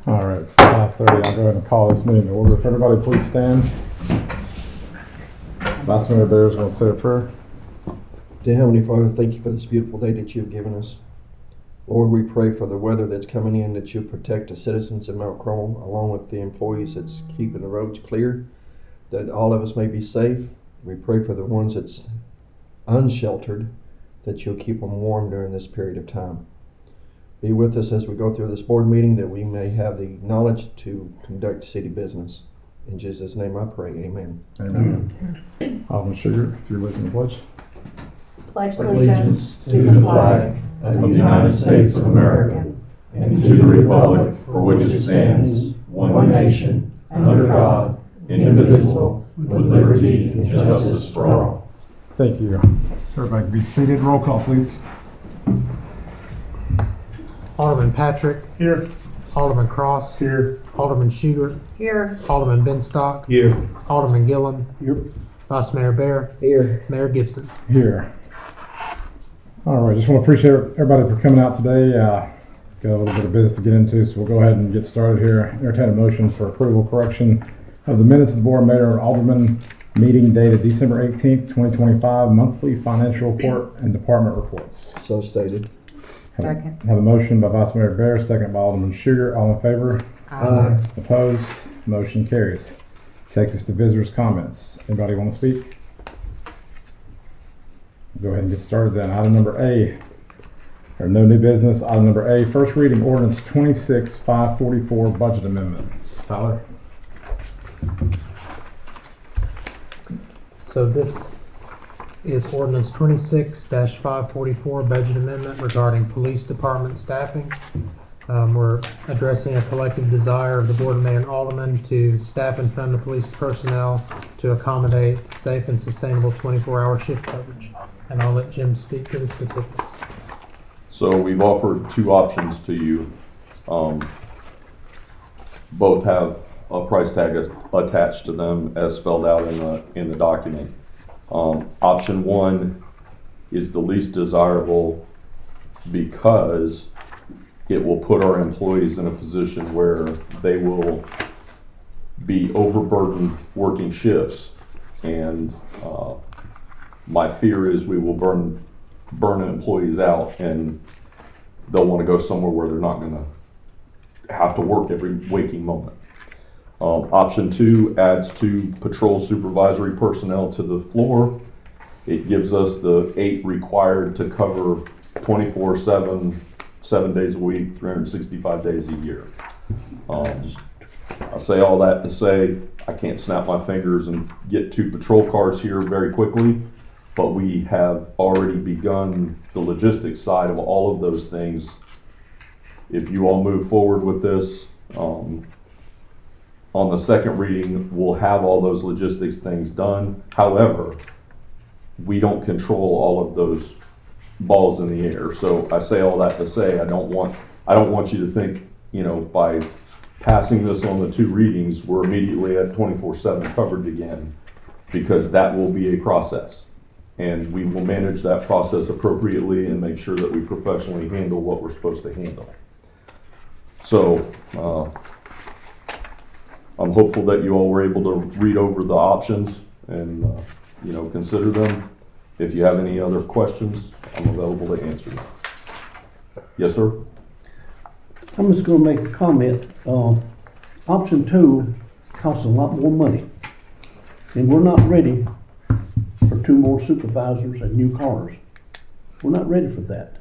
All right, it's 5:30. I'll go ahead and call this meeting to order. If everybody please stand. Vice Mayor Bear is going to say a prayer. Dear Heavenly Father, thank you for this beautiful day that you've given us. Lord, we pray for the weather that's coming in, that you protect the citizens of Mount Carmel, along with the employees that's keeping the roads clear, that all of us may be safe. We pray for the ones that's unsheltered, that you'll keep them warm during this period of time. Be with us as we go through this board meeting, that we may have the knowledge to conduct city business. In Jesus' name I pray, amen. Amen. Alderman Sugar, if you're listening to the pledge. Pledge allegiance to the flag of the United States of America and to the republic for which it stands, one nation, under God, indivisible, with liberty and justice for all. Thank you. Everybody be seated. Roll call, please. Alderman Patrick. Here. Alderman Cross. Here. Alderman Shugart. Here. Alderman Benstock. Here. Alderman Gillum. Here. Vice Mayor Bear. Here. Mayor Gibson. Here. All right, just want to appreciate everybody for coming out today. Got a little bit of business to get into, so we'll go ahead and get started here. Entertain a motion for approval correction of the minutes of the Board Mayor Alderman meeting dated December 18th, 2025, monthly financial report and department reports. So stated. Second. Have a motion by Vice Mayor Bear, second by Alderman Sugar. All in favor? Aye. Opposed? Motion carries. Takes us to visitors' comments. Anybody want to speak? Go ahead and get started then. Item number A, or no new business. Item number A, first reading ordinance 26-544 budget amendment. Tyler? So this is ordinance 26-544 budget amendment regarding police department staffing. We're addressing a collective desire of the Board of Mayor and Aldermen to staff and fund the police personnel to accommodate safe and sustainable 24-hour shift coverage. And I'll let Jim speak to the specifics. So we've offered two options to you. Both have a price tag attached to them as spelled out in the document. Option one is the least desirable because it will put our employees in a position where they will be overburdened working shifts, and my fear is we will burn employees out and they'll want to go somewhere where they're not going to have to work every waking moment. Option two adds 2 patrol supervisory personnel to the floor. It gives us the 8 required to cover 24/7, 7 days a week, 365 days a year. I say all that to say I can't snap my fingers and get 2 patrol cars here very quickly, but we have already begun the logistics side of all of those things. If you all move forward with this, on the second reading, we'll have all those logistics things done. However, we don't control all of those balls in the air. So I say all that to say I don't want you to think, by passing this on the 2 readings, we're immediately at 24/7 coverage again, because that will be a process. And we will manage that process appropriately and make sure that we professionally handle what we're supposed to handle. So, I'm hopeful that you all were able to read over the options and, consider them. If you have any other questions, I'm available to answer them. Yes, sir? I'm just going to make a comment. Option 2 costs a lot more money, and we're not ready for 2 more supervisors and new cars. We're not ready for that.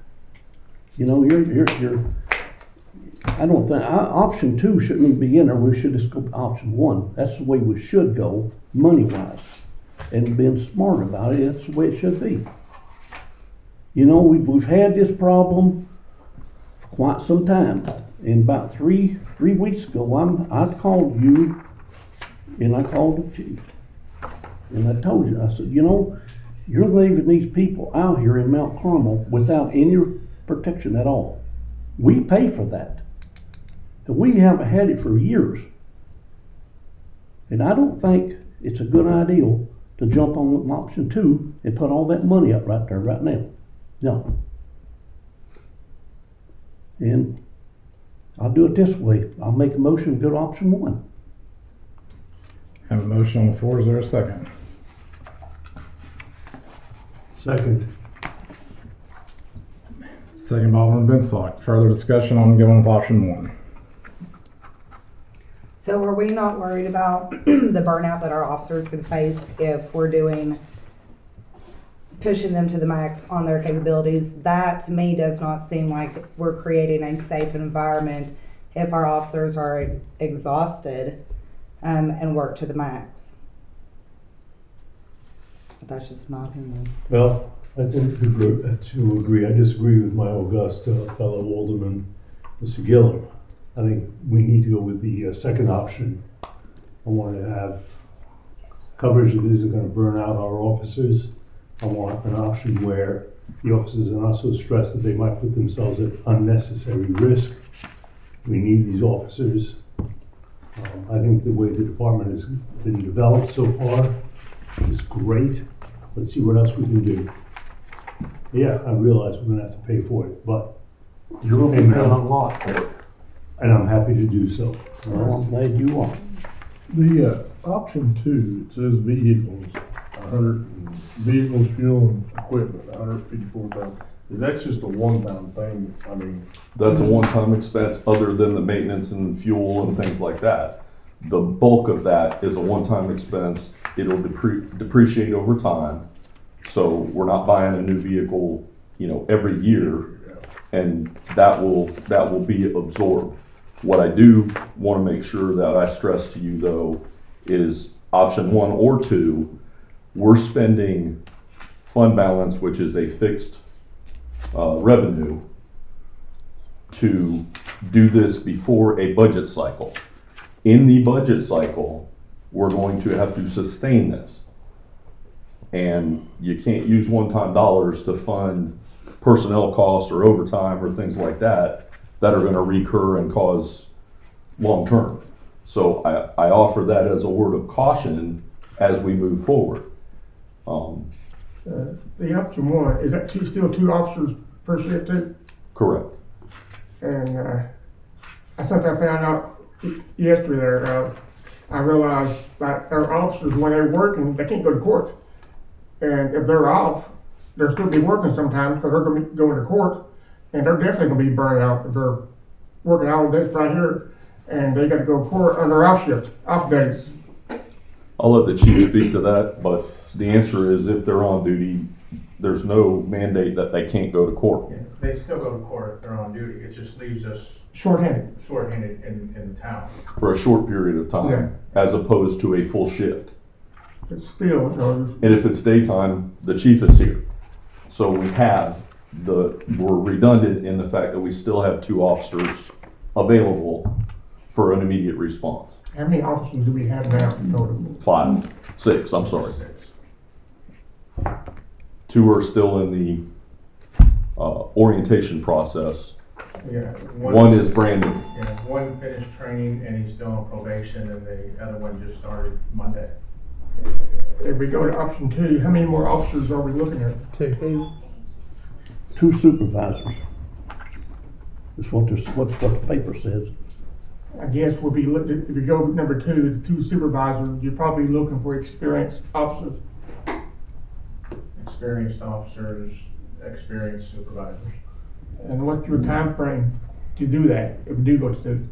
I don't think option 2 shouldn't even be in there. We should just go option 1. That's the way we should go, money-wise, and being smart about it. That's the way it should be. We've had this problem for quite some time. And about three weeks ago, I called you, and I called the chief, and I told you, I said, you're leaving these people out here in Mount Carmel without any protection at all. We pay for that. And we haven't had it for years. And I don't think it's a good idea to jump on option 2 and put all that money up right there right now. No. And I'll do it this way. I'll make a motion, go to option one. Have a motion on the floor, is there a second? Second. Second by Alderman Benstock. Further discussion on going with option one. So are we not worried about the burnout that our officers could face if we're pushing them to the max on their capabilities? That to me does not seem like we're creating a safe environment if our officers are exhausted and work to the max. But that's just my opinion. Well, I think to agree, I disagree with my august fellow alderman, Mr. Gillum. I think we need to go with the second option. I want to have coverage that isn't going to burn out our officers. I want an option where the officers are not so stressed that they might put themselves at unnecessary risk. We need these officers. I think the way the department has been developed so far is great. Let's see what else we can do. Yeah, I realize we're going to have to pay for it, but You're going to be paying a lot for it. and I'm happy to do so. Well, I'm glad you are. The option 2, it says vehicles, vehicles, fuel, and equipment, 154,000. Is that just a one-time thing? I mean, That's a one-time expense other than the maintenance and fuel and things like that. The bulk of that is a one-time expense. It'll depreciate over time. So we're not buying a new vehicle, every year, and that will be absorbed. What I do want to make sure that I stress to you though is option 1 or 2, we're spending fund balance, which is a fixed revenue, to do this before a budget cycle. In the budget cycle, we're going to have to sustain this. And you can't use one-time dollars to fund personnel costs or overtime or things like that are going to recur and cause long-term. So I offer that as a word of caution as we move forward. The option 1, is that still 2 officers per shift too? Correct. And I found out yesterday, I realized that our officers, when they're working, they can't go to court. And if they're off, they'll still be working sometimes because they're going to be going to court, and they're definitely going to be burned out if they're working all this right here, and they got to go to court on their off days. I'll let the chief speak to that, but the answer is if they're on duty, there's no mandate that they can't go to court. Yeah, they still go to court if they're on duty. It just leaves us Shorthanded. in the town. For a short period of time, as opposed to a full shift. But still, And if it's daytime, the chief is here. So we're redundant in the fact that we still have 2 officers available for an immediate response. how many officers do we have now in total? 5, 6, I'm sorry. 2 are still in the orientation process. Yeah. One is brand new. Yeah, one finished training and he's still on probation, and the other one just started Monday. If we go to option 2, how many more officers are we looking at? 2. 2 supervisors. That's what the paper says. I guess if we go number 2, the 2 supervisors, you're probably looking for experienced officers. Experienced officers, experienced supervisors. And what's your time frame to do that if we do go to 2?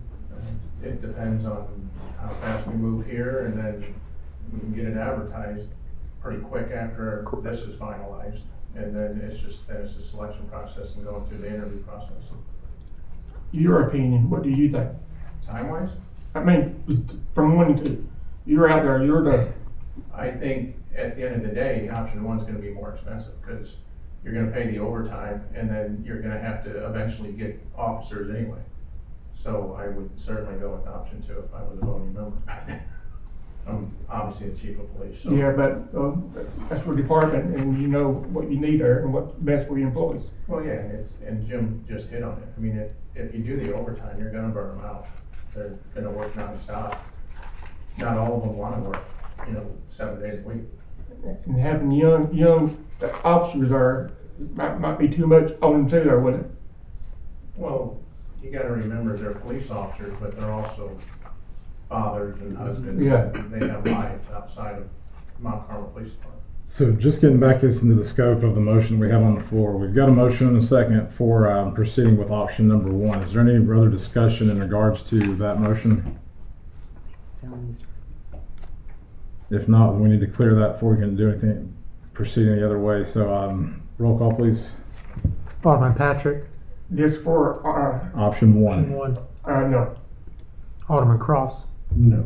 It depends on how fast we move here, and then we can get it advertised pretty quick after this is finalized. And then it's a selection process and going through the interview process. Your opinion, what do you think? Time-wise? I mean, from 1 to 2, you're out there, I think at the end of the day, option 1 is going to be more expensive because you're going to pay the overtime, and then you're going to have to eventually get officers anyway. So I would certainly go with option 2 if I was a voting member. I'm obviously the chief of police. So. Yeah, but that's for department, and you know what you need there and what's best for your employees. Well, yeah, and Jim just hit on it. I mean, if you do the overtime, you're going to burn them out. They're going to work nonstop. Not all of them want to work, 7 days a week. And having young officers might be too much on them too, or wouldn't it? Well, you gotta remember they're police officers, but they're also fathers and husbands. Yeah. They have lives outside of Mount Carmel Police Department. So just getting back into the scope of the motion we have on the floor, we've got a motion and a second for proceeding with option number 1. Is there any other discussion in regards to that motion? If not, then we need to clear that before we can do anything, proceed any other way. So roll call, please. Alderman Patrick, Just for, Option 1. option 1. no. Alderman Cross, No.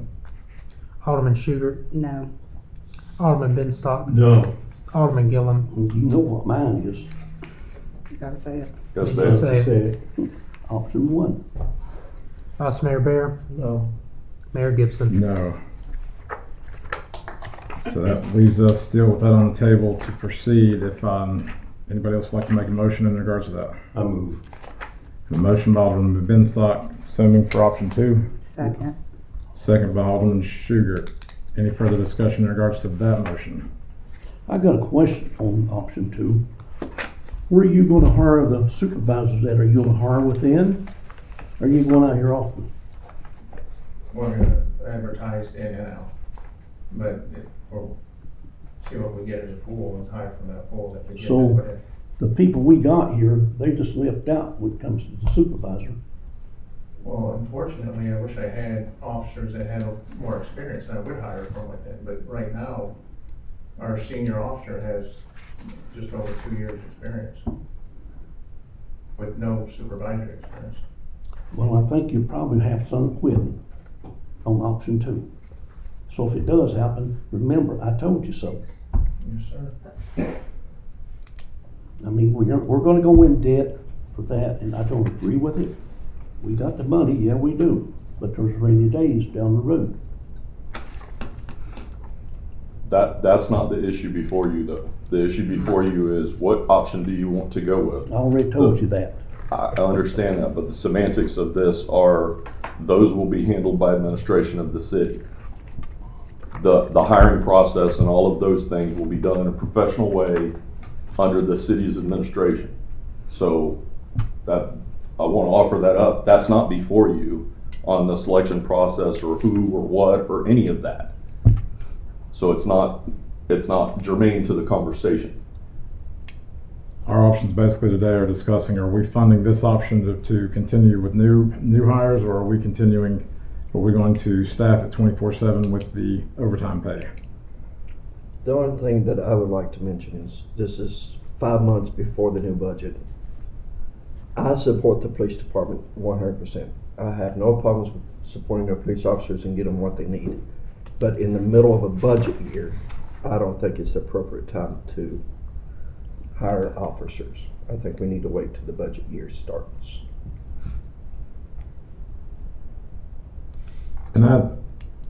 Alderman Sugar, No. Alderman Benstock, No. Alderman Gillum, You know what mine is. You gotta say it. Gotta You say just it. say it. Option 1. Vice Mayor Bear, No. Mayor Gibson. No. So that leaves us still with that on the table to proceed. If anybody else would like to make a motion in regards to that. I move. A motion by Alderman Benstock, assuming for option 2. Second. Second by Alderman Sugar. Any further discussion in regards to that motion? I got a question on option 2. Where are you gonna hire the supervisors at? Are you gonna hire within? Or are you going out here often? We're gonna advertise in and out, but we'll see what we get as a pool and hire from that pool that we get. So- to put in. The people we got here, they just left out when it comes to the supervisor. Well, unfortunately, I wish I had officers that had more experience and I would hire from within, but right now, our senior officer has just over 2 years' experience with no supervisory experience. Well, I think you probably have some quitting on option 2. So if it does happen, remember, I told you so. Yes, sir. I mean, we're gonna go in debt for that, and I don't agree with it. We got the money, yeah, we do, but there's rainy days down the road. That's not the issue before you though. The issue before you is what option do you want to go with? I already told you that. I understand that, but the semantics of this are, those will be handled by administration of the city. The hiring process and all of those things will be done in a professional way under the city's administration. So that, I want to offer that up. That's not before you on the selection process or who or what or any of that. So it's not germane to the conversation. Our options basically today are discussing, are we funding this option to continue with new hires, or are we going to staff at 24/7 with the overtime pay? The only thing that I would like to mention is this is 5 months before the new budget. I support the police department 100%. I have no problems with supporting our police officers and getting what they need. But in the middle of a budget year, I don't think it's the appropriate time to hire officers. I think we need to wait till the budget year starts. And I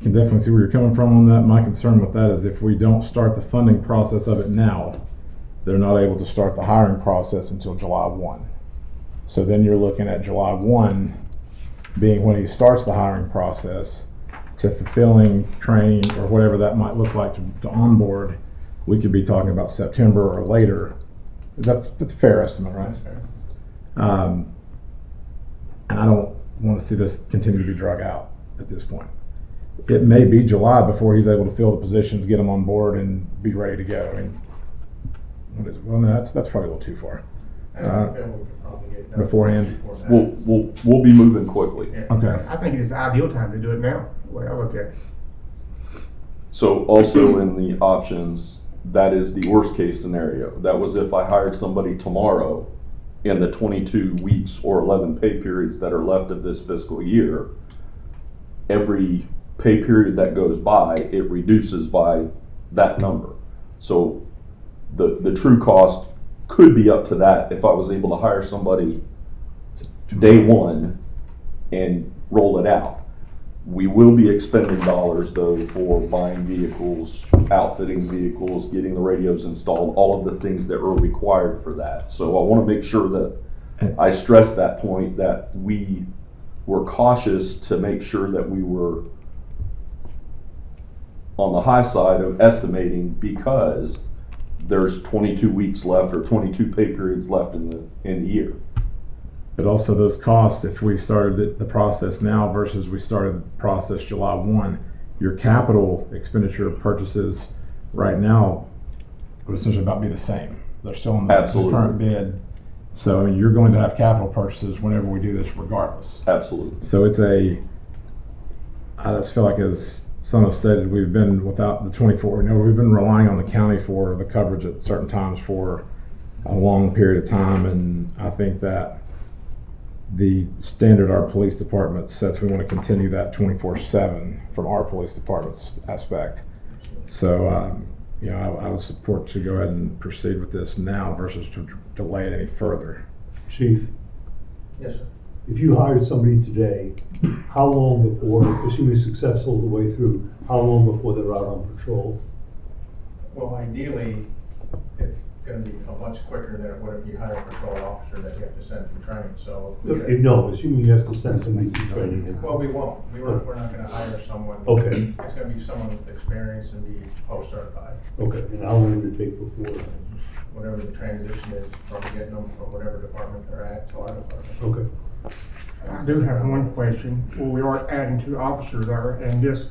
can definitely see where you're coming from on that. My concern with that is if we don't start the funding process of it now, they're not able to start the hiring process until July 1. So then you're looking at July 1 being when he starts the hiring process to fulfilling training or whatever that might look like to onboard. We could be talking about September or later. That's a fair estimate, right? That's fair. And I don't want to see this continue to be drug out at this point. It may be July before he's able to fill the positions, get them on board, and be ready to go. I mean, what is it? Well, no, that's probably a little too far. I feel we could probably get it done Beforehand? before that. We'll be moving quickly. Yeah. Okay. I think it's the ideal time to do it now, the way I look at it. So also in the options, that is the worst case scenario. That was if I hired somebody tomorrow in the 22 weeks or 11 pay periods that are left of this fiscal year. Every pay period that goes by, it reduces by that number. So the true cost could be up to that if I was able to hire somebody day one and roll it out. We will be expending dollars though for buying vehicles, outfitting vehicles, getting the radios installed, all of the things that are required for that. So I want to make sure that I stress that point, that we were cautious to make sure that we were on the high side of estimating, because there's 22 weeks left or 22 pay periods left in the year. but also those costs, if we started the process now versus we started the process July 1, your capital expenditure purchases right now would essentially about be the same. They're still in the Absolutely. current bid. So I mean, you're going to have capital purchases whenever we do this regardless. Absolutely. So I just feel like, as some have stated, we've been without the 24, we've been relying on the county for the coverage at certain times for a long period of time, and I think that the standard our police department sets, we want to continue that 24/7 from our police department's aspect. So, I would support to go ahead and proceed with this now versus to delay it any further. Chief, Yes, sir. if you hired somebody today, how long before, assuming successful the way through, how long before they're out on patrol? Well, ideally, it's gonna be a much quicker than it would if you hire a patrol officer that you have to send through training, so. No, assuming you have to send somebody through training. Well, we won't. We're not gonna hire someone. Okay. It's gonna be someone with experience and be post-certified. Okay, and how long would it take before? Whatever the transition is from getting them from whatever department they're at to our department. Okay. I do have one question. Well, we are adding 2 officers there, and this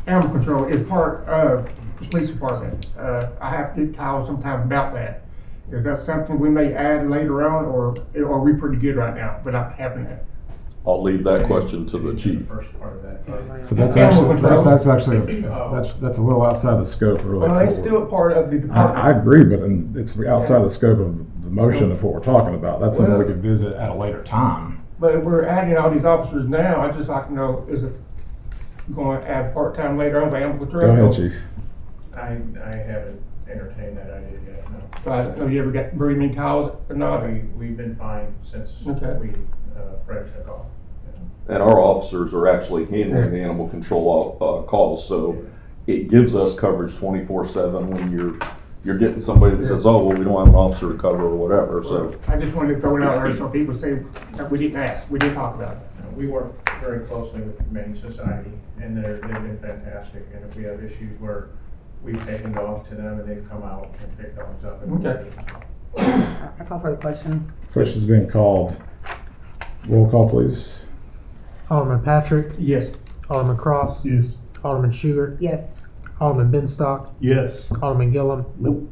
animal control is part of the police department. I have to get calls sometimes about that. Is that something we may add later on, or are we pretty good right now without having that? I'll leave that question to the chief. First part of that. So that's Animal actually control. that's a little outside the scope, really. Well, it's still part of the department. I agree, but it's outside the scope of the motion of what we're talking about. That's something we could visit at a later time. But if we're adding all these officers now, I'd just like to know, is it going to add part-time later on by animal control? Go ahead, Chief. I haven't entertained that idea yet, no. So I don't know, you ever got very many calls or not? We've been fine since Okay. Fred took off. And our officers are actually handling the animal control calls, so it gives us coverage 24/7 when you're getting somebody that says, oh, well, we don't have an officer to cover or whatever, so. I just wanted to throw it out there so people say that we didn't ask, we didn't talk about it. We work very closely with the Humane Society, and they've been fantastic, and if we have issues where we've taken dogs to them and they've come out and picked dogs up. Okay. I call for the question. Question's being called. Roll call, please. Alderman Patrick, Yes. Alderman Cross, Yes. Alderman Sugar, Yes. Alderman Benstock, Yes. Alderman Gillum, Nope.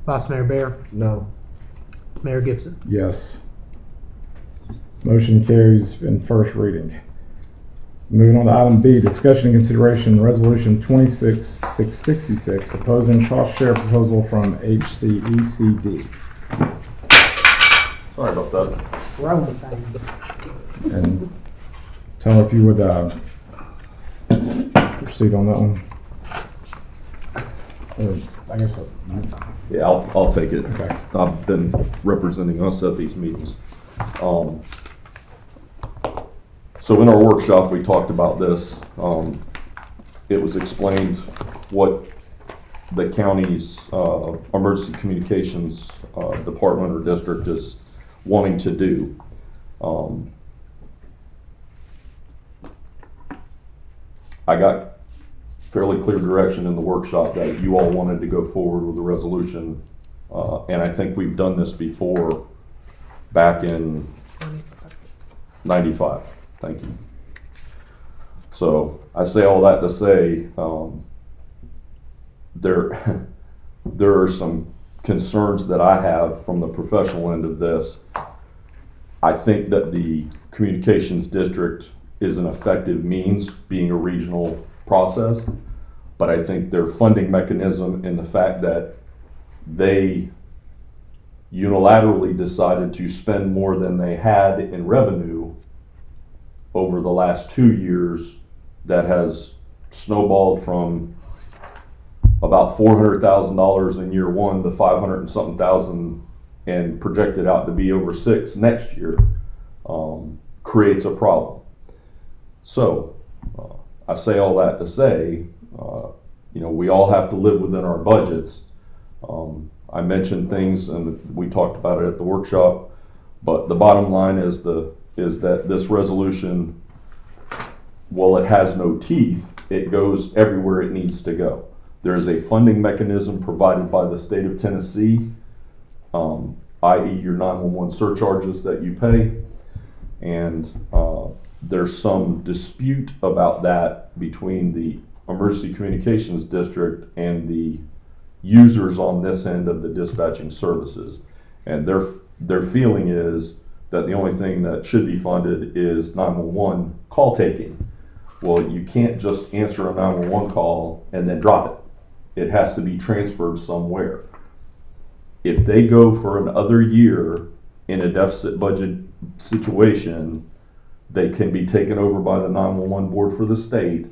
Vice Mayor Bear, No. Mayor Gibson. Yes. Motion carries in first reading. Moving on to item B, discussion and consideration resolution 26-666, opposing cost share proposal from HCECD. Sorry about that. Rolling things. And tell if you would proceed on that one. Or, I guess. Yeah, I'll take it. Okay. I've been representing us at these meetings. So in our workshop, we talked about this. It was explained what the county's emergency communications department or district is wanting to do. I got fairly clear direction in the workshop that you all wanted to go forward with the resolution, and I think we've done this before back in 95. Thank you. So I say all that to say there are some concerns that I have from the professional end of this. I think that the communications district is an effective means, being a regional process, but I think their funding mechanism and the fact that they unilaterally decided to spend more than they had in revenue over the last 2 years, that has snowballed from about $400,000 in year one to 500 and something thousand and projected out to be over 6 next year, creates a problem. So I say all that to say, we all have to live within our budgets. I mentioned things and we talked about it at the workshop, but the bottom line is that this resolution, while it has no teeth, it goes everywhere it needs to go. There is a funding mechanism provided by the state of Tennessee i.e. your 911 surcharges that you pay. And there's some dispute about that between the Emergency Communications District and the users on this end of the dispatching services. And their feeling is that the only thing that should be funded is 911 call taking. Well, you can't just answer a 911 call and then drop it. It has to be transferred somewhere. If they go for another year in a deficit budget situation, they can be taken over by the 911 board for the state,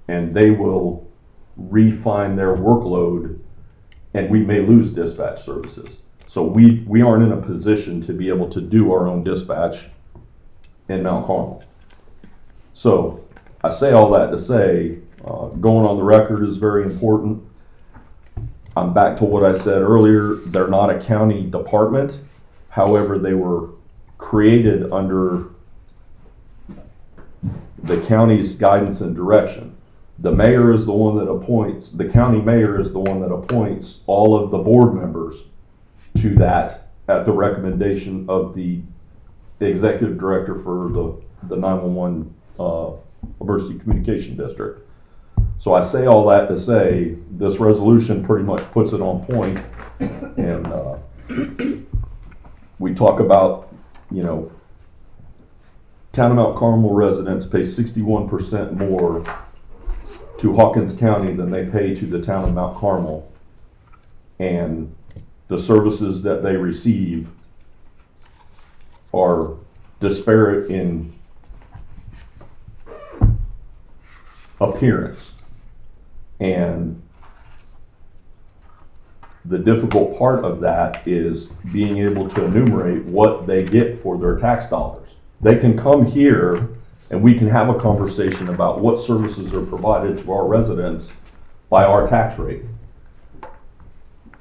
and they will refine their workload, and we may lose dispatch services. So we aren't in a position to be able to do our own dispatch in Mount Carmel. So I say all that to say, going on the record is very important. I'm back to what I said earlier. They're not a county department. However, they were created under the county's guidance and direction. The mayor is the one that appoints, the county mayor is the one that appoints all of the board members to that at the recommendation of the executive director for the 911 Emergency Communication District. So I say all that to say this resolution pretty much puts it on point, and we talk about, you know, Town of Mount Carmel residents pay 61% more to Hawkins County than they pay to the Town of Mount Carmel, and the services that they receive are disparate in appearance. And the difficult part of that is being able to enumerate what they get for their tax dollars. They can come here and we can have a conversation about what services are provided to our residents by our tax rate.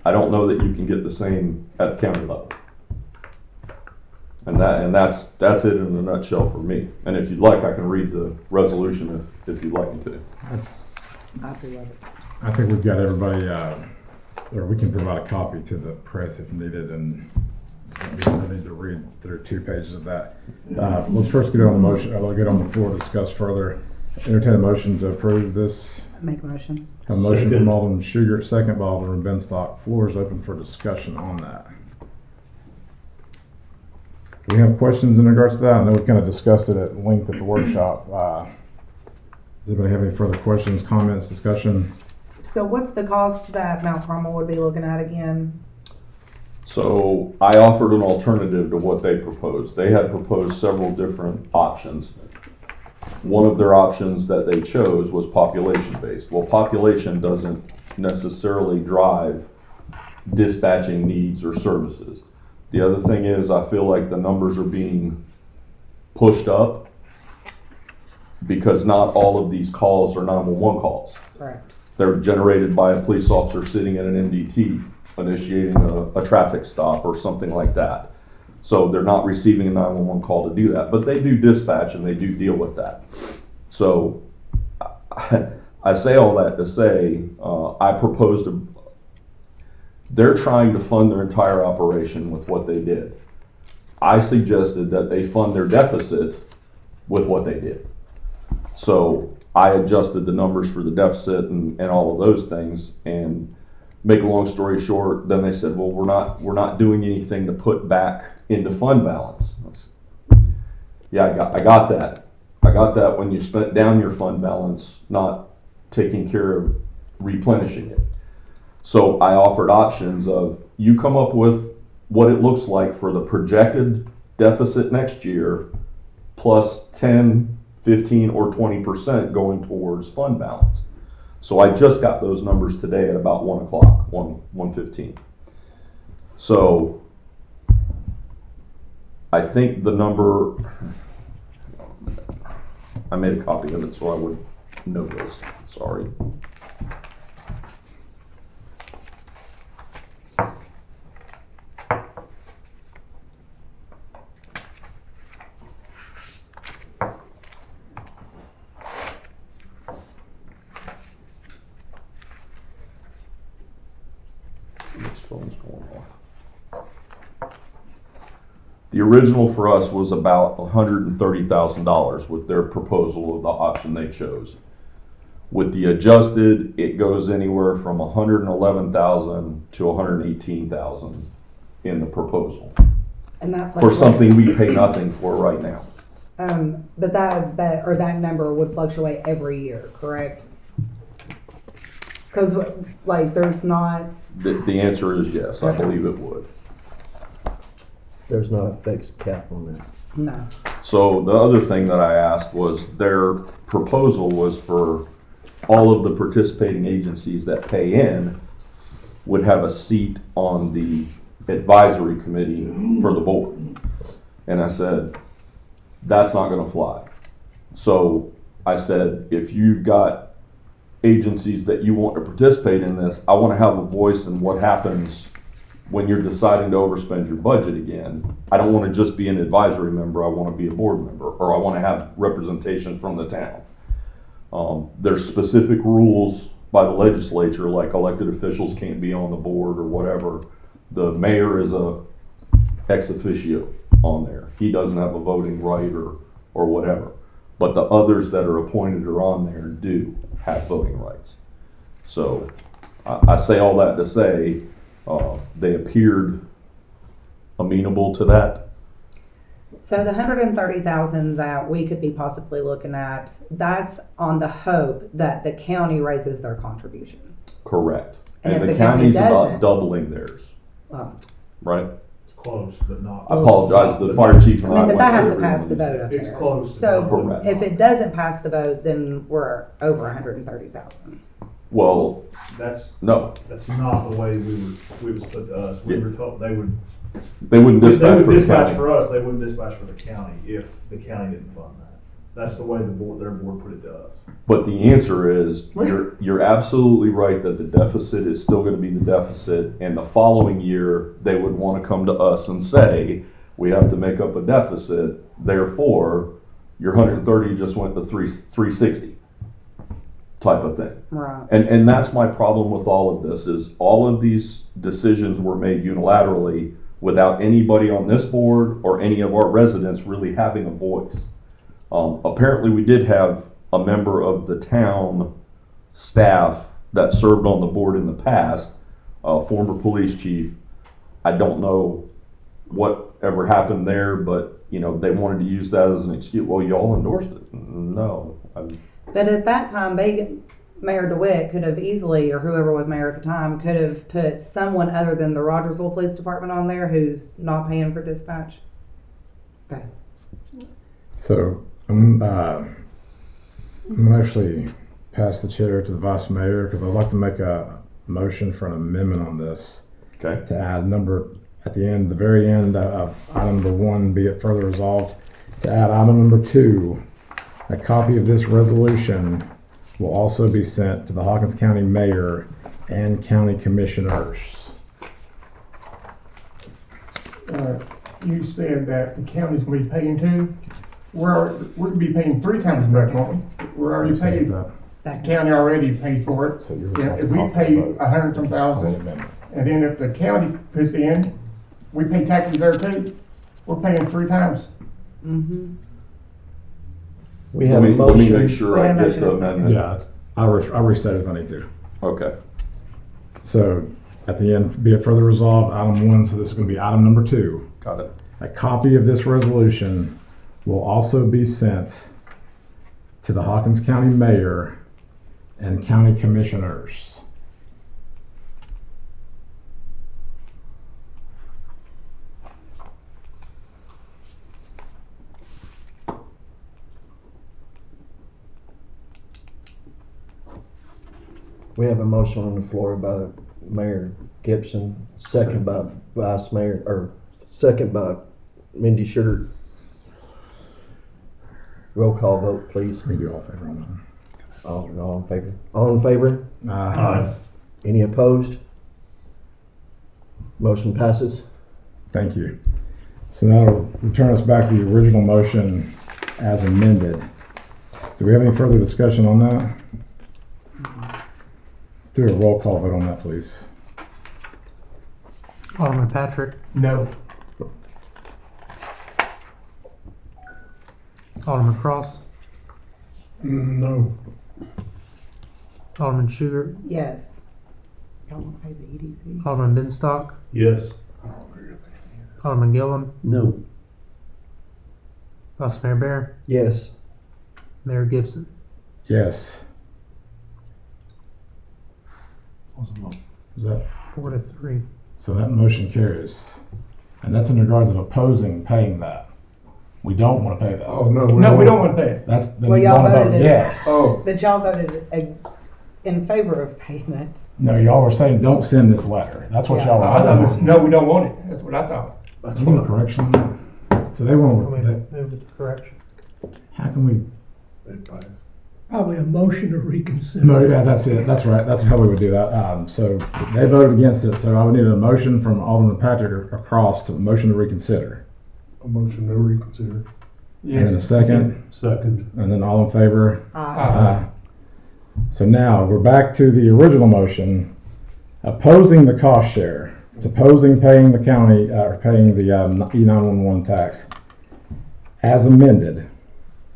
I don't know that you can get the same at the county level. And that's it in a nutshell for me. And if you'd like, I can read the resolution if you'd like me to. I do love it. I think we've got everybody, or we can provide a copy to the press if needed, and we don't need to read through 2 pages of that. Let's first get on the motion, get on the floor to discuss further. Entertain a motion to approve this. Make a motion. A motion from Alderman Sugar, second by Alderman Benstock. Floor is open for discussion on that. Do we have questions in regards to that? I know we kind of discussed it at length at the workshop. Does anybody have any further questions, comments, discussion? So what's the cost that Mount Carmel would be looking at again? So I offered an alternative to what they proposed. They had proposed several different options. One of their options that they chose was population-based. Well, population doesn't necessarily drive dispatching needs or services. The other thing is, I feel like the numbers are being pushed up because not all of these calls are 911 calls. Correct. They're generated by a police officer sitting at an MDT initiating a traffic stop or something like that. So they're not receiving a 911 call to do that, but they do dispatch and they do deal with that. So I say all that to say, I proposed they're trying to fund their entire operation with what they did. I suggested that they fund their deficit with what they did. So I adjusted the numbers for the deficit and all of those things, and make a long story short, then they said, well, we're not doing anything to put back into fund balance. Yeah, I got that. I got that when you spent down your fund balance, not taking care of replenishing it. So I offered options of, you come up with what it looks like for the projected deficit next year, plus 10, 15, or 20% going towards fund balance. So I just got those numbers today at about 1 o'clock, 1:15. So I think the number, I made a copy of it so I would know this, sorry. This phone's going off. The original for us was about $130,000 with their proposal of the option they chose. With the adjusted, it goes anywhere from $111,000 to $118,000 in the proposal And that for fluctuates. something we pay nothing for right now. But that number would fluctuate every year, correct? Because like there's not. The answer is yes, I believe it would. There's not a fixed cap on that. No. So the other thing that I asked was their proposal was for all of the participating agencies that pay in would have a seat on the advisory committee for the board. And I said, that's not gonna fly. So I said, if you've got agencies that you want to participate in this, I wanna have a voice in what happens when you're deciding to overspend your budget again. I don't wanna just be an advisory member, I wanna be a board member, or I wanna have representation from the town. There's specific rules by the legislature, like elected officials can't be on the board or whatever. The mayor is a ex officio on there. He doesn't have a voting right or whatever. But the others that are appointed or on there do have voting rights. So I say all that to say, they appeared amenable to that. So the 130,000 that we could be possibly looking at, that's on the hope that the county raises their contribution. Correct. And if the the county county's about doesn't? doubling theirs, Well, right? It's close, but not. I apologize, the fire chief and I I mean, but that went has to over pass on the these. vote up It's there. close. So Correct. if it doesn't pass the vote, then we're over 130,000. Well, That's no, not the way we was put to us. We Yeah. were told they wouldn't they dispatch would for the dispatch county. for us, they wouldn't dispatch for the county if the county didn't fund that. That's the way their board put it to us. But the answer is, you're absolutely right that the deficit is still gonna be the deficit, and the following year, they would wanna come to us and say, we have to make up a deficit, therefore, your 130 just went to 360 type of thing. Right. And that's my problem with all of this, is all of these decisions were made unilaterally without anybody on this board or any of our residents really having a voice. Apparently we did have a member of the town staff that served on the board in the past, a former police chief. I don't know what ever happened there, but they wanted to use that as an excuse. Well, y'all endorsed it. No. But at that time, Mayor DeWitt could have easily, or whoever was mayor at the time, could have put someone other than the Rogersville Police Department on there who's not paying for dispatch. Okay. So I'm gonna actually pass the chair to the vice mayor because I'd like to make a motion for an amendment on this Okay. to add at the very end of item number 1, be it further resolved to add item number 2. A copy of this resolution will also be sent to the Hawkins County Mayor and County Commissioners. You said that the county's gonna be paying too. We're gonna be paying 3 times as much, won't we? We're already paid, the Second. county already pays for it. So you're Yeah, if we pay 100-some on the thousand, amendment. and then if the county puts in, we pay taxes there too. We're paying 3 times. Mm-hmm. We have a Let me motion. make sure We I have a get motion the and a second. amendment. Yeah, I'll reset it if I need to. Okay. So at the end, be it further resolved, item 1, so this is going to be item number 2. Got it. A copy of this resolution will also be sent to the Hawkins County Mayor and County Commissioners. We have a motion on the floor by Mayor Gibson, second by Vice Mayor, or second by Mindy Sugar. Roll call vote, please. We can do all favor on All in favor? All in favor? that. Aye. Any opposed? Motion passes. Thank you. So now to return us back to the original motion as amended. Do we have any further discussion on that? Let's do a roll call vote on that, please. Alderman Patrick, No. Alderman Cross, No. Alderman Sugar, Yes. Y'all want to pay the EDC? Alderman Benstock, Yes. Alderman Gillum, No. Vice Mayor Bear, Yes. Mayor Gibson. Yes. Is that, 4-3. so that motion carries. And that's in regards of opposing paying that. We don't want to pay that. Oh, no. No, we don't want to pay it. That's, then Well, you y'all want to vote voted it. yes. Oh. But y'all voted in favor of paying it. No, y'all were saying don't send this letter. That's what Yeah. y'all were. I thought it was, no, we don't want it. That's what I thought. That's You need a what correction? So they want, Can we move it to correction? how can we? Probably a motion to reconsider. No, yeah, that's it. That's right. That's how we would do that. So they voted against it. So I would need a motion from Alderman Patrick across to motion to reconsider. A motion to reconsider. And then a second, Second. and then all in favor? Aye. So now we're back to the original motion, opposing the cost share. It's opposing paying the county, or paying the E911 tax as amended.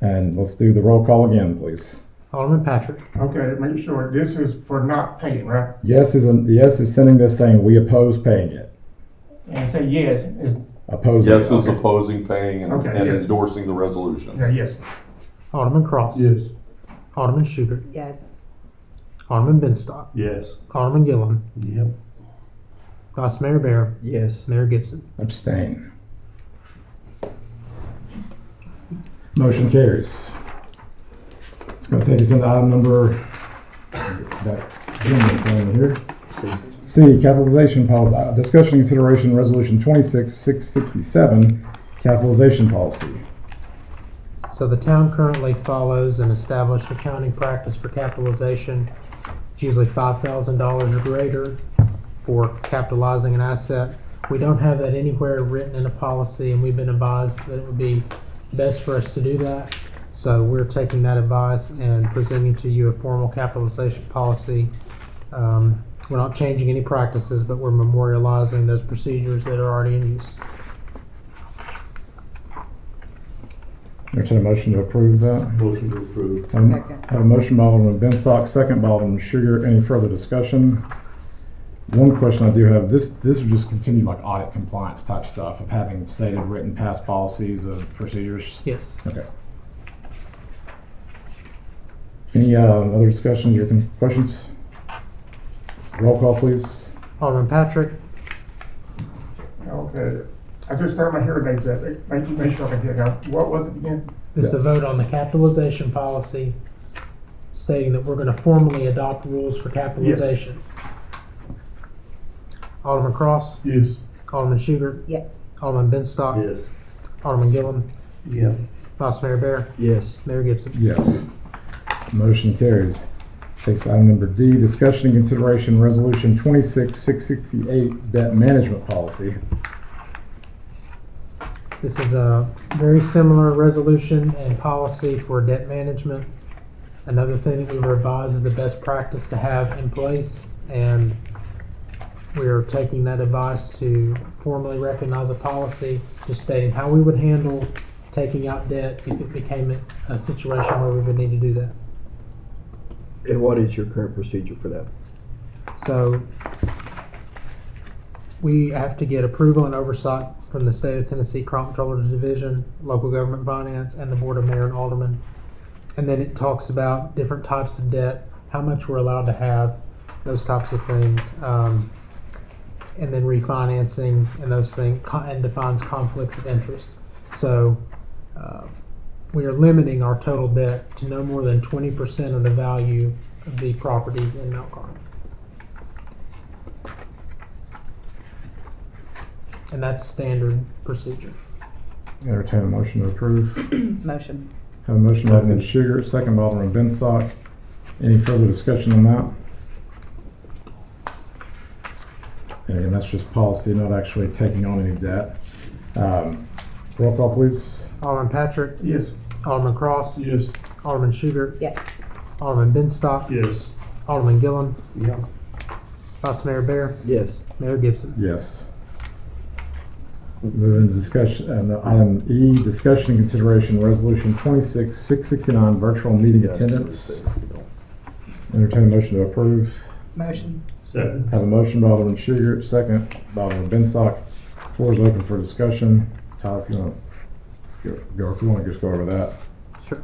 And let's do the roll call again, please. Alderman Patrick, Okay, make sure this is for not paying, right? Yes is sending this saying we oppose paying it. And say yes is, Opposing. Yes is Okay. opposing paying and Okay, and yes. endorsing the resolution. yeah, yes. Alderman Cross, Yes. Alderman Sugar, Yes. Alderman Benstock, Yes. Alderman Gillum, Yep. Vice Mayor Bear, Yes. Mayor Gibson. Abstain. Motion carries. It's going to take us into item number here. C, capitalization policy. Discussion, consideration, resolution 26667, capitalization policy. So the town currently follows an established accounting practice for capitalization. It's usually $5,000 or greater for capitalizing an asset. We don't have that anywhere written in a policy, and we've been advised that it would be best for us to do that. So we're taking that advice and presenting to you a formal capitalization policy. We're not changing any practices, but we're memorializing those procedures that are already in use. Entertain a motion to approve that. Motion to approve. Second. Have a motion by Alderman Benstock, second by Alderman Sugar. Any further discussion? One question I do have, this would just continue like audit compliance type stuff of having stated written past policies of procedures. Yes. Okay. Any other discussions or questions? Roll call, please. Alderman Patrick, Okay. I just started my hearing aids up. Make sure I can hear now. What was it again? this is a vote on the capitalization policy stating that we're going to formally adopt rules for capitalization. Alderman Cross, Yes. Alderman Sugar, Yes. Alderman Benstock, Yes. Alderman Gillum, Yep. Vice Mayor Bear, Yes. Mayor Gibson. Yes. Motion carries. Takes to item number D, discussion and consideration resolution 26668, debt management policy. This is a very similar resolution and policy for debt management. Another thing that we were advised is the best practice to have in place, and we are taking that advice to formally recognize a policy, just stating how we would handle taking out debt if it became a situation where we would need to do that. And what is your current procedure for that? So we have to get approval and oversight from the State of Tennessee Comptroller's Division, Local Government Finance, and the Board of Mayor and Aldermen. And then it talks about different types of debt, how much we're allowed to have, those types of things. And then refinancing and those things, and defines conflicts of interest. So we are limiting our total debt to no more than 20% of the value of the properties in Mount Carmel. And that's standard procedure. Entertain a motion to approve. Motion. Have a motion by Alderman Sugar, second by Alderman Benstock. Any further discussion on that? And again, that's just policy, not actually taking on any debt. Roll call, please. Alderman Patrick, Yes. Alderman Cross, Yes. Alderman Sugar, Yes. Alderman Benstock, Yes. Alderman Gillum, Yep. Vice Mayor Bear, Yes. Mayor Gibson. Yes. Moving to discussion, item E, discussion and consideration resolution 26-669, virtual meeting attendance. Entertain a motion to approve. Motion. Second. Have a motion by Alderman Sugar, second by Alderman Benstock. Floor is open for discussion. Tyler, if you want to just go over that. Sure.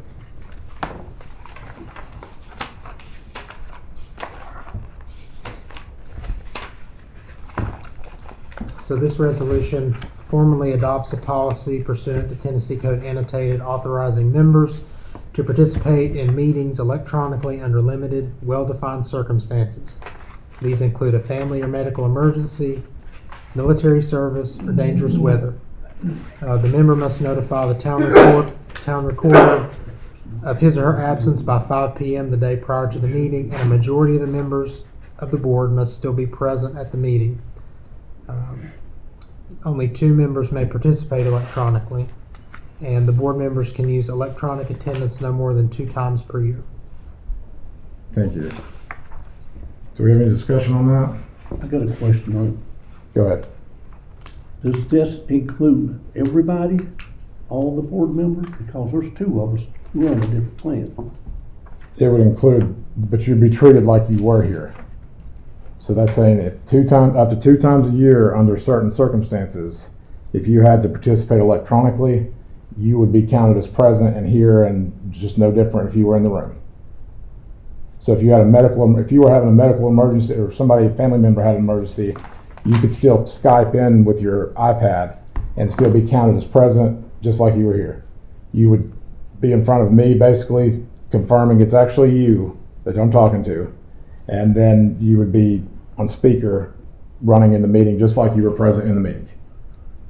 So this resolution formally adopts a policy pursuant to Tennessee Code Annotated authorizing members to participate in meetings electronically under limited, well-defined circumstances. These include a family or medical emergency, military service, or dangerous weather. The member must notify the town recorder of his or her absence by 5 p.m. the day prior to the meeting, and a majority of the members of the board must still be present at the meeting. Only 2 members may participate electronically, and the board members can use electronic attendance no more than 2 times per year. Thank you. Do we have any discussion on that? I got a question on it. Go ahead. Does this include everybody, all the board members? Because there's 2 of us who run a different plan. It would include, but you'd be treated like you were here. So that's saying up to 2 times a year under certain circumstances, if you had to participate electronically, you would be counted as present and here, and just no different if you were in the room. So if you were having a medical emergency, or a family member had an emergency, you could still Skype in with your iPad and still be counted as present, just like you were here. You would be in front of me, basically confirming it's actually you that I'm talking to, and then you would be on speaker running in the meeting just like you were present in the meeting.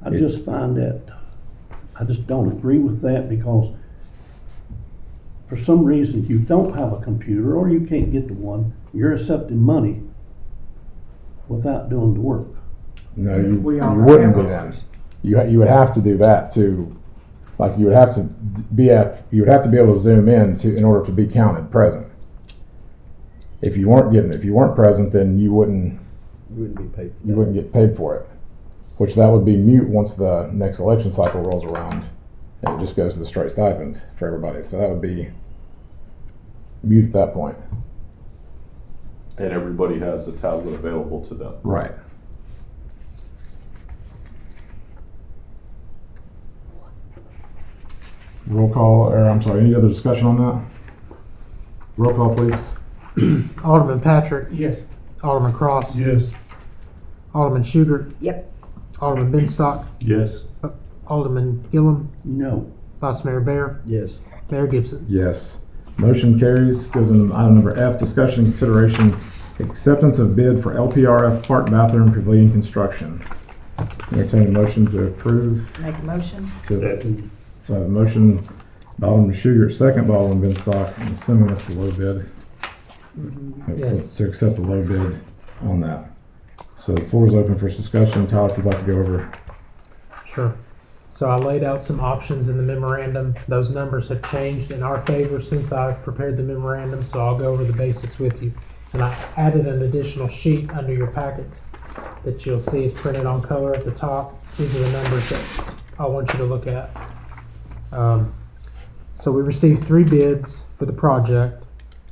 I just don't agree with that, because for some reason you don't have a computer or you can't get to one, you're accepting money without doing the work. No, you wouldn't be then. You would have to do that too. Like you would have to be able to zoom in order to be counted present. If you weren't present, then you wouldn't be paid. You wouldn't get paid for it, which that would be mute once the next election cycle rolls around, and it just goes to the straight stipend for everybody. So that would be mute at that point. And everybody has a tablet available to them. Right. Roll call, any other discussion on that? Roll call, please. Alderman Patrick. Yes. Alderman Cross. Yes. Alderman Shugart. Yep. Alderman Benstock. Yes. Alderman Gillum. No. Vice Mayor Bear. Yes. Mayor Gibson. Yes. Motion carries. Goes into item number F, discussion and consideration acceptance of bid for LPRF Park Bathroom Pavilion construction. Entertain a motion to approve. Make a motion. Second. So I have a motion by Alderman Sugar, second by Alderman Benstock. I'm assuming that's the low bid. Yes. To accept the low bid on that. So the floor is open for discussion. Tyler, if you'd like to go over. Sure. So I laid out some options in the memorandum. Those numbers have changed in our favor since I prepared the memorandum, so I'll go over the basics with you. And I added an additional sheet under your packets that you'll see is printed on color at the top. These are the numbers that I want you to look at. So we received 3 bids for the project.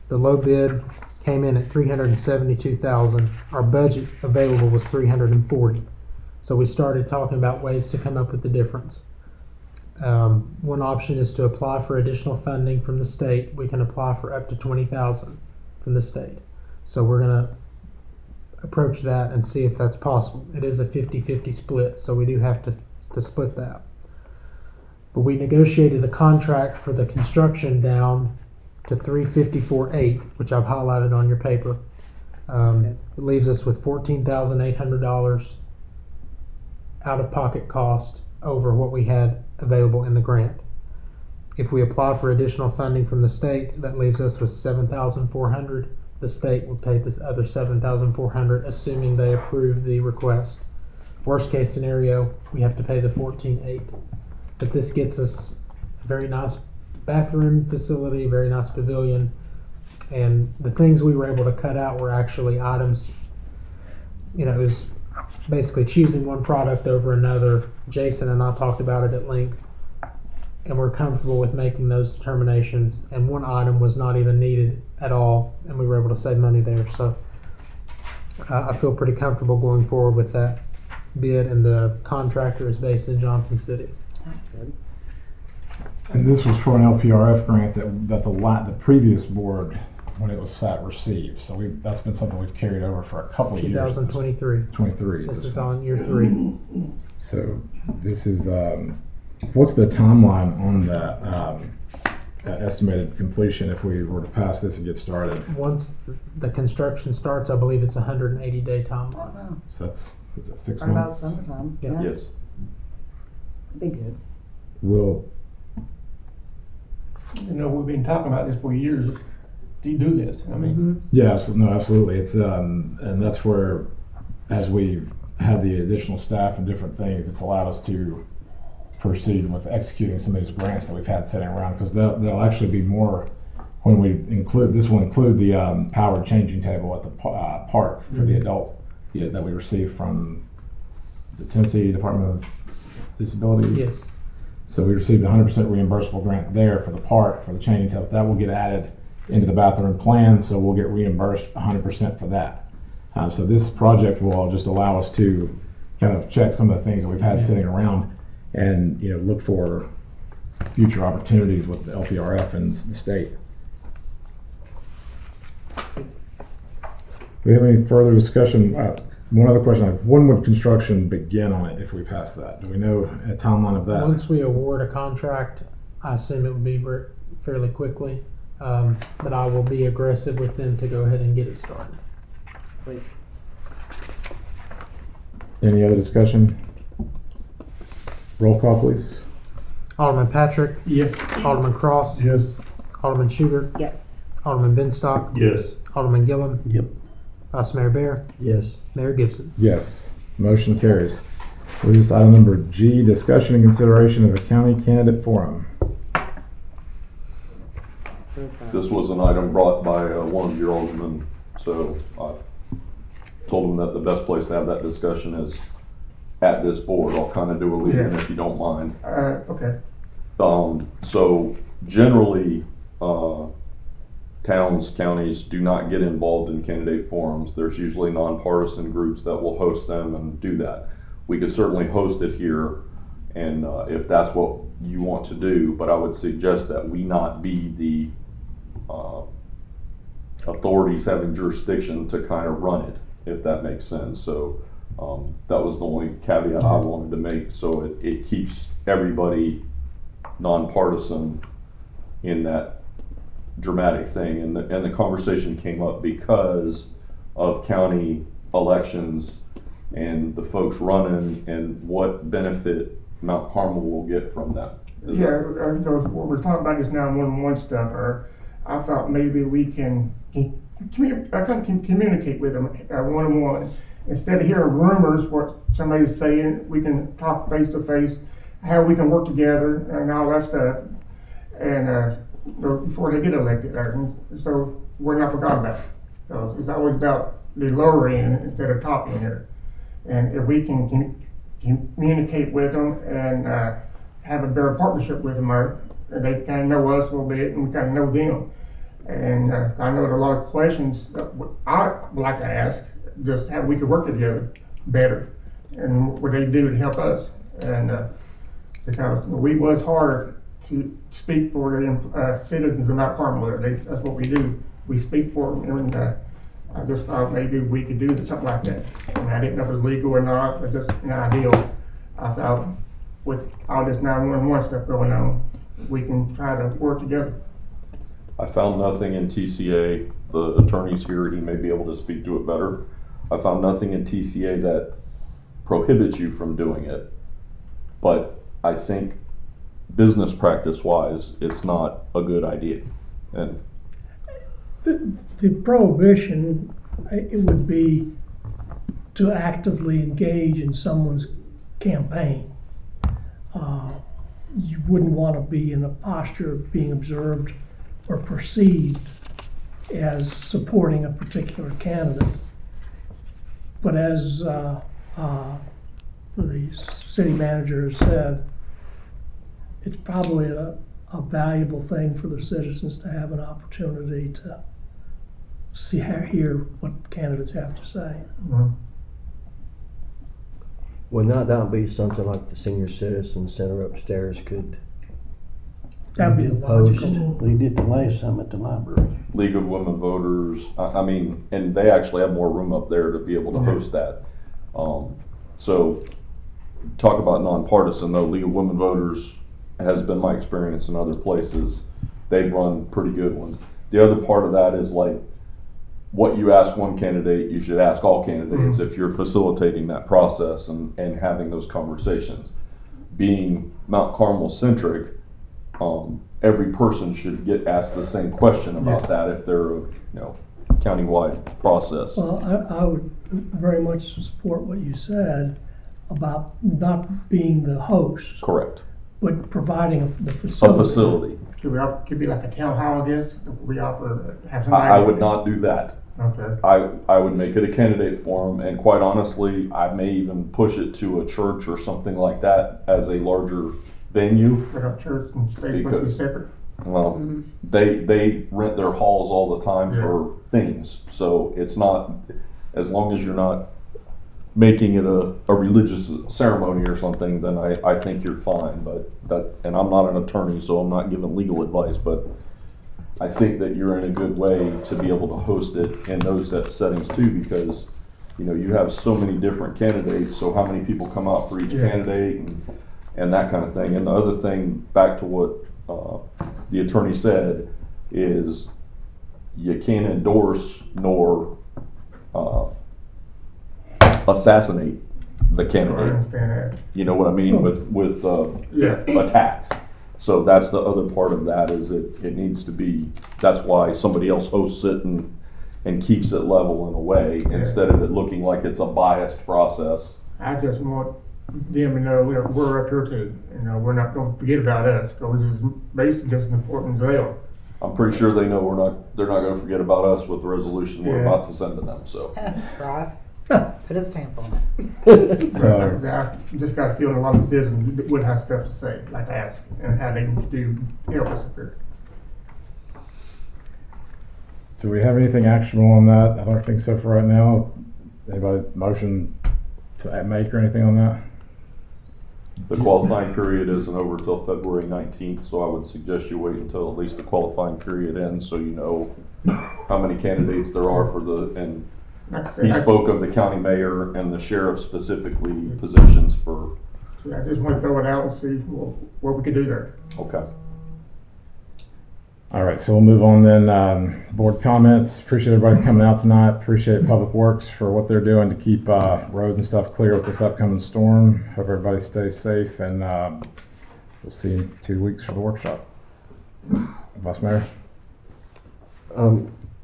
The low bid came in at $372,000. Our budget available was $340,000. So we started talking about ways to come up with the difference. One option is to apply for additional funding from the state. We can apply for up to $20,000 from the state. So we're going to approach that and see if that's possible. It is a 50-50 split, so we do have to split that. But we negotiated the contract for the construction down to $354,800, which I've highlighted on your paper. It leaves us with $14,800 out-of-pocket cost over what we had available in the grant. If we apply for additional funding from the state, that leaves us with $7,400. The state would pay this other $7,400, assuming they approve the request. Worst case scenario, we have to pay the $14,800. But this gets us a very nice bathroom facility, very nice pavilion, and the things we were able to cut out were actually items, it was basically choosing one product over another Jason and I talked about it at length, and we're comfortable with making those determinations. And one item was not even needed at all, and we were able to save money there. So I feel pretty comfortable going forward with that bid, and the contractor is based in Johnson City. That's good. And this was for an LPRF grant that the previous board, when it was sat, received. So that's been something we've carried over for a couple of years. 2023. 23. This is on year 3. So this is, what's the timeline on that estimated completion if we were to pass this and get started? Once the construction starts, I believe it's a 180-day timeline. Wow. So is it 6 Right about months? summertime. Yeah. Yes. Be good. Will, You know, we've been talking about this for years. Do you do this? I mean, yeah, no, absolutely. It's, and that's where, as we have the additional staff and different things, it's allowed us to proceed with executing some of these grants that we've had sitting around, because there'll actually be more when we include, this will include the powered changing table at the park for the adult that we received from the Tennessee Department of Disability. Yes. So we received a 100% reimbursable grant there for the park, for the changing tables. That will get added into the bathroom plan, so we'll get reimbursed 100% for that. So this project will just allow us to kind of check some of the things that we've had sitting around, and look for future opportunities with the LPRF and the state. Do we have any further discussion? One other question: when would construction begin on it if we pass that? Do we know a timeline of that? Once we award a contract, I assume it would be fairly quickly, but I will be aggressive with them to go ahead and get it started. Sweet. Any other discussion? Roll call, please. Alderman Patrick, yes. Alderman Cross, Yes. Alderman Schubert, Yes. Alderman Benstock, Yes. Alderman Gillum, Yep. Vice Mayor Bear, Yes. Mayor Gibson. Yes. Motion carries. We're just item number G, discussion and consideration of a county candidate forum. Who's that? This was an item brought by one of your aldermen, so I told him that the best place to have that discussion is at this board. I'll kind of do a lead-in if you don't mind. Okay. So generally, towns, counties do not get involved in candidate forums. There's usually nonpartisan groups that will host them and do that. We could certainly host it here, and if that's what you want to do, but I would suggest that we not be the authorities having jurisdiction to kind of run it, if that makes sense. So that was the only caveat I wanted to make, so it keeps everybody nonpartisan in that dramatic thing. And the conversation came up because of county elections and the folks running and what benefit Mount Carmel will get from them. What we're talking about is 911 stuff, or I thought maybe we can communicate with them one-on-one. Instead of hearing rumors, what somebody's saying, we can talk face to face, how we can work together and all that stuff, and before they get elected. So we're not forgotten about it. So it's always about the lower end instead of top end here. And if we can communicate with them and have a better partnership with them, and they kind of know us a little bit and we kind of know them. And I know there are a lot of questions that I would like to ask, just how we could work together better and what they do to help us. And because we was hard to speak for the citizens of Mount Carmel. That's what we do. We speak for them, and I just thought maybe we could do something like that. And I didn't know if it was legal or not, but just an idea. I thought with all this 911 stuff going on, we can try to work together. I found nothing in TCA. The attorney's here, he may be able to speak to it better. I found nothing in TCA that prohibits you from doing it, but I think business practice wise, it's not a good idea. And The prohibition, it would be to actively engage in someone's campaign. You wouldn't want to be in a posture of being observed or perceived as supporting a particular candidate. But as the city manager has said, it's probably a valuable thing for the citizens to have an opportunity to hear what candidates have to say. Would that be something like the senior citizen center upstairs could? That'd be a logical. They did the last time at the library. League of Women Voters, I mean, and they actually have more room up there to be able to host that. So talk about nonpartisan though, League of Women Voters has been my experience in other places. They've run pretty good ones. The other part of that is like, what you ask one candidate, you should ask all candidates if you're facilitating that process and having those conversations. Being Mount Carmel centric, every person should get asked the same question about that if they're a countywide process. Well, I would very much support what you said about not being the host, Correct. but providing the A facility. facility. Could be like a town hall, I guess, we have somebody. I would not do that. Okay. I would make it a candidate forum, and quite honestly, I may even push it to a church or something like that as a larger venue. Like a church and state supposed to be separate. Well, they rent their halls all the time for things, so it's not, as long as you're not making it a religious ceremony or something, then I think you're fine. But and I'm not an attorney, so I'm not giving legal advice, but I think that you're in a good way to be able to host it in those settings too, because you have so many different candidates, so how many people come out for each candidate and that kind of thing. And the other thing, back to what the attorney said, is you can't endorse nor assassinate the I candidate. understand that. You know what I mean with attacks. So that's the other part of that, is it needs to be. That's why somebody else hosts it and keeps it level in a way, instead of it looking like it's a biased process. I just want them to know we're up here too. We're not going to forget about us, because this is basically just as important as they are. I'm pretty sure they know they're not going to forget about us with the resolution we're about to send to them. So. That's right. Put a stamp on it. So, I just got a feeling a lot of citizens would have stuff to say, like to ask, and how they can do help us up here. do we have anything actionable on that? I don't think so for right now. Anybody motion to make or anything on that? The qualifying period isn't over till February 19th, so I would suggest you wait until at least the qualifying period ends, so you know how many candidates there are for and Like I said, he spoke of the county mayor and the sheriff specifically positions for. I just want to throw it out and see what we can do there. Okay. All right, so we'll move on then. Board comments. Appreciate everybody coming out tonight. Appreciate Public Works for what they're doing to keep roads and stuff clear with this upcoming storm. Hope everybody stays safe, and we'll see you in 2 weeks for the workshop. Vice Mayor?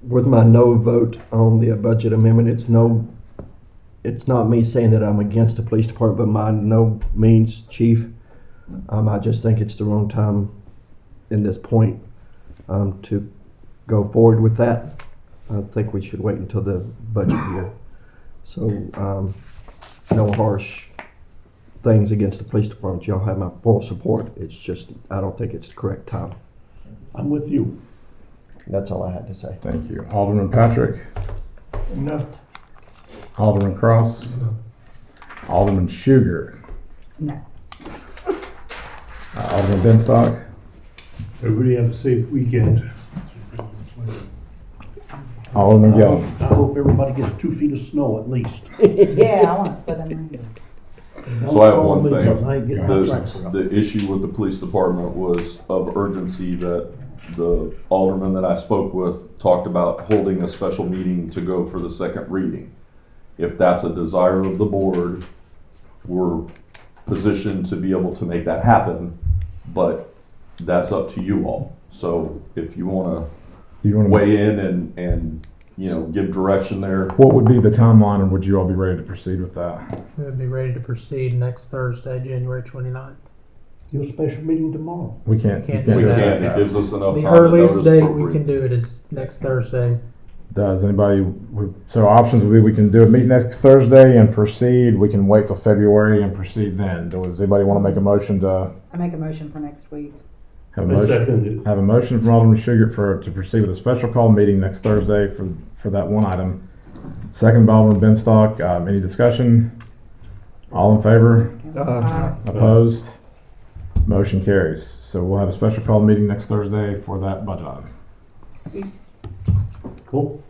With my no vote on the budget amendment, it's not me saying that I'm against the police department, but my no means, Chief, I just think it's the wrong time in this point to go forward with that. I think we should wait until the budget year. So no harsh things against the police department. Y'all have my full support. It's just, I don't think it's the correct time. I'm with you. That's all I had to say. Thank you. Alderman Patrick? No. Alderman Cross? Alderman Sugar? No. Alderman Benstock? Everybody have a safe weekend. Alderman Gillum? I hope everybody gets 2 feet of snow at least. Yeah, I want to split them. So I have one Because I ain't thing. getting my tractor up. The issue with the police department was of urgency, that the alderman that I spoke with talked about holding a special meeting to go for the second reading. If that's a desire of the board, we're positioned to be able to make that happen, but that's up to you all. So if you want to weigh in and give direction there. What would be the timeline, and would you all be ready to proceed with that? We'll be ready to proceed next Thursday, January 29th. Your special meeting tomorrow. We can't. Can't you do We do that. can, it gives us enough The time to earliest notice date we appropriate. can do it is next Thursday, Does anybody, so options would be we can do a meet next Thursday and proceed, we can wait till February and proceed then. Does anybody want to make a motion to I make a motion for next week. have a I motion? second it. Have a motion from Alderman Sugar to proceed with a special call meeting next Thursday for that one item. Second by Alderman Benstock. Any discussion? All in favor? Opposed? Motion carries. So we'll have a special call meeting next Thursday for that budget item. Cool.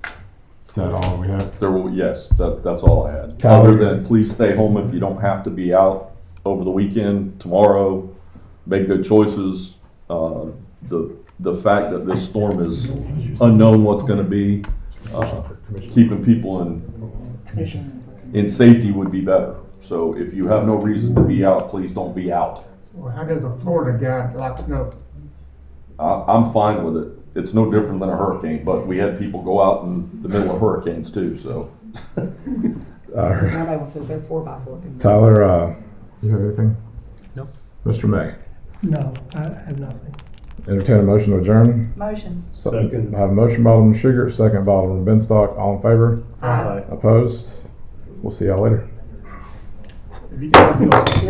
Is that all we have? Yes, that's all I had. Tyler? Other than please stay home if you don't have to be out over the weekend, tomorrow, make good choices. The fact that this storm is unknown what's gonna be, keeping people in safety would be better. So if you have no reason to be out, please don't be out. Well, how does a Florida guy like snow? I'm fine with it. It's no different than a hurricane, but we had people go out in the middle of hurricanes too, so. Somebody wants to sit there 4x4. Tyler, you have anything? Nope. Mr. May, No, I have nothing. entertain a motion to adjourn. Motion. Second. I have a motion by Alderman Sugar, second by Alderman Benstock. All in favor? Aye. Opposed? We'll see y'all later. If you can't feel